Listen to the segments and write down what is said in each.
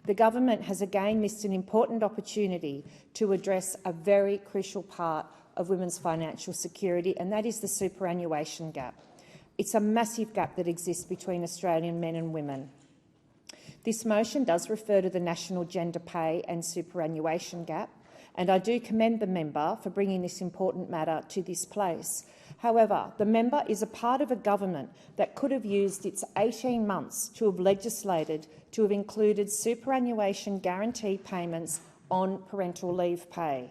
the government has again missed an important opportunity to address a very crucial part of women's financial security, and that is the superannuation gap. It's a massive gap that exists between Australian men and women. This motion does refer to the national gender pay and superannuation gap, and I do commend the member for bringing this important matter to this place. However, the member is a part of a government that could have used its 18 months to have legislated to have included superannuation guarantee payments on parental leave pay.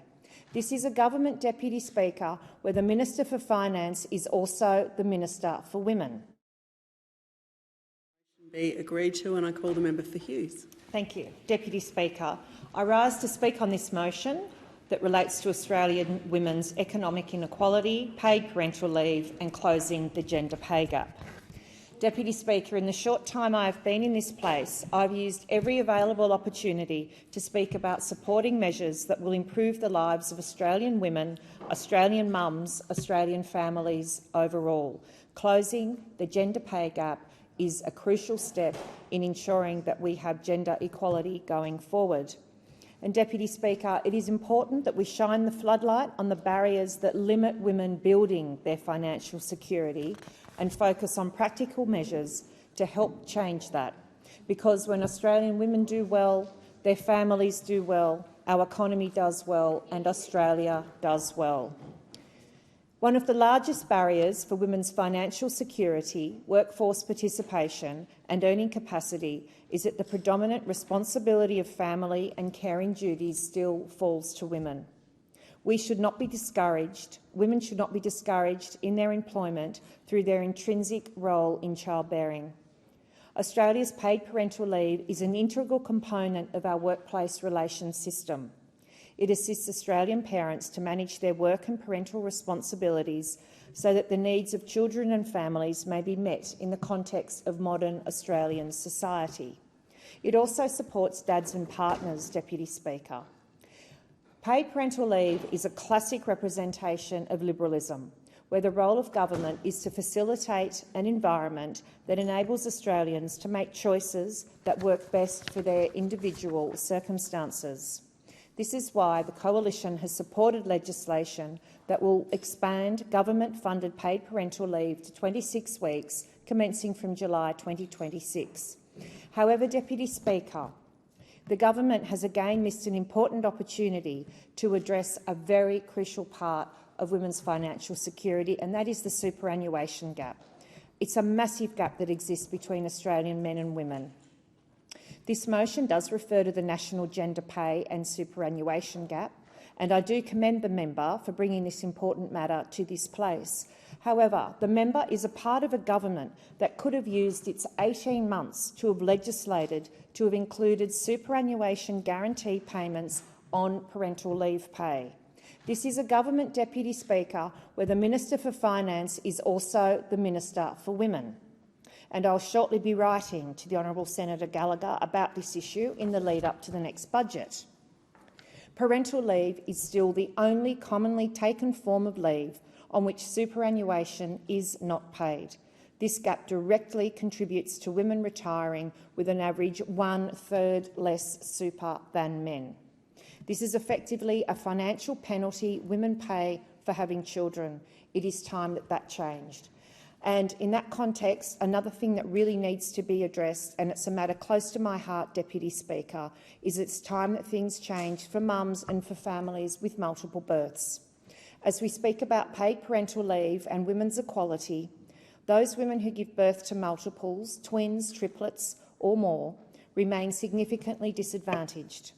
This is a government deputy speaker where the Minister for Finance is also the Minister for Women. Be agreed to, and I call the member for Hughes. Thank you. Deputy Speaker, I rise to speak on this motion that relates to Australian women's economic inequality, paid parental leave and closing the gender pay gap. Deputy Speaker, in the short time I have been in this place, I've used every available opportunity to speak about supporting measures that will improve the lives of Australian women, Australian mums, Australian families overall. Closing the gender pay gap is a crucial step in ensuring that we have gender equality going forward. And Deputy Speaker, it is important that we shine the floodlight on the barriers that limit women building their financial security and focus on practical measures to help change that. Because when Australian women do well, their families do well, our economy does well and Australia does well. One of the largest barriers for women's financial security, workforce participation and earning capacity is that the predominant responsibility of family and caring duties still falls to women. We should not be discouraged. Women should not be discouraged in their employment through their intrinsic role in childbearing. Australia's paid parental leave is an integral component of our workplace relations system. It assists Australian parents to manage their work and parental responsibilities so that the needs of children and families may be met in the context of modern Australian society. It also supports dads and partners, Deputy Speaker. Paid parental leave is a classic representation of liberalism, where the role of government is to facilitate an environment that enables Australians to make choices that work best for their individual circumstances. This is why the Coalition has supported legislation that will expand government-funded paid parental leave to 26 weeks, commencing from July 2026. However, Deputy Speaker, the government has again missed an important opportunity to address a very crucial part of women's financial security, and that is the superannuation gap. It's a massive gap that exists between Australian men and women. This motion does refer to the national gender pay and superannuation gap, and I do commend the member for bringing this important matter to this place. However, the member is a part of a government that could have used its 18 months to have legislated to have included superannuation guarantee payments on parental leave pay. This is a government deputy speaker where the Minister for Finance is also the Minister for Women. And I'll shortly be writing to the Honourable Senator Gallagher about this issue in the lead-up to the next budget. Parental leave is still the only commonly taken form of leave on which superannuation is not paid. This gap directly contributes to women retiring with an average 1/3 less super than men. This is effectively a financial penalty women pay for having children. It is time that that changed. And in that context, another thing that really needs to be addressed, and it's a matter close to my heart, Deputy Speaker, is it's time that things change for mums and for families with multiple births. As we speak about paid parental leave and women's equality, those women who give birth to multiples, twins, triplets or more, remain significantly disadvantaged.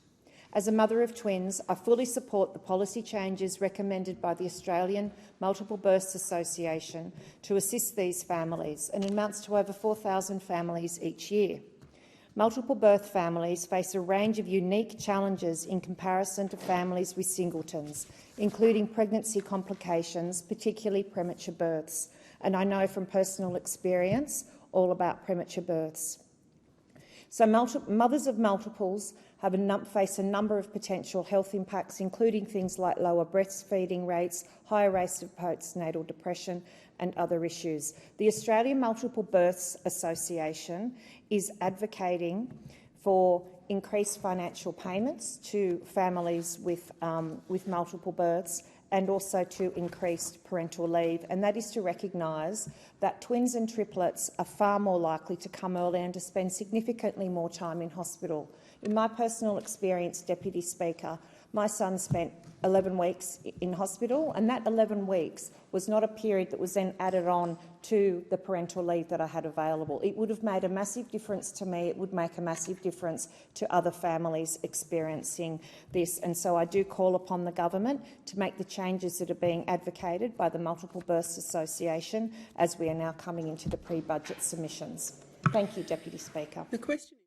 As a mother of twins, I fully support the policy changes recommended by the Australian Multiple Births Association to assist these families, and it amounts to over 4,000 families each year. Multiple birth families face a range of unique challenges in comparison to families with singletons, including pregnancy complications, particularly premature births, and I know from personal experience all about premature births. So mothers of multiples face a number of potential health impacts, including things like lower breastfeeding rates, higher rates of postnatal depression and other issues. The Australian Multiple Births Association is advocating for increased financial payments to families with multiple births, and also to increased parental leave, and that is to recognise that twins and triplets are far more likely to come early and to spend significantly more time in hospital. In my personal experience, Deputy Speaker, my son spent 11 weeks in hospital, and that 11 weeks was not a period that was then added on to the parental leave that I had available. It would have made a massive difference to me. It would make a massive difference to other families experiencing this. And so I do call upon the government to make the changes that are being advocated by the Multiple Births Association as we are now coming into the pre-budget submissions. Thank you, Deputy Speaker. The question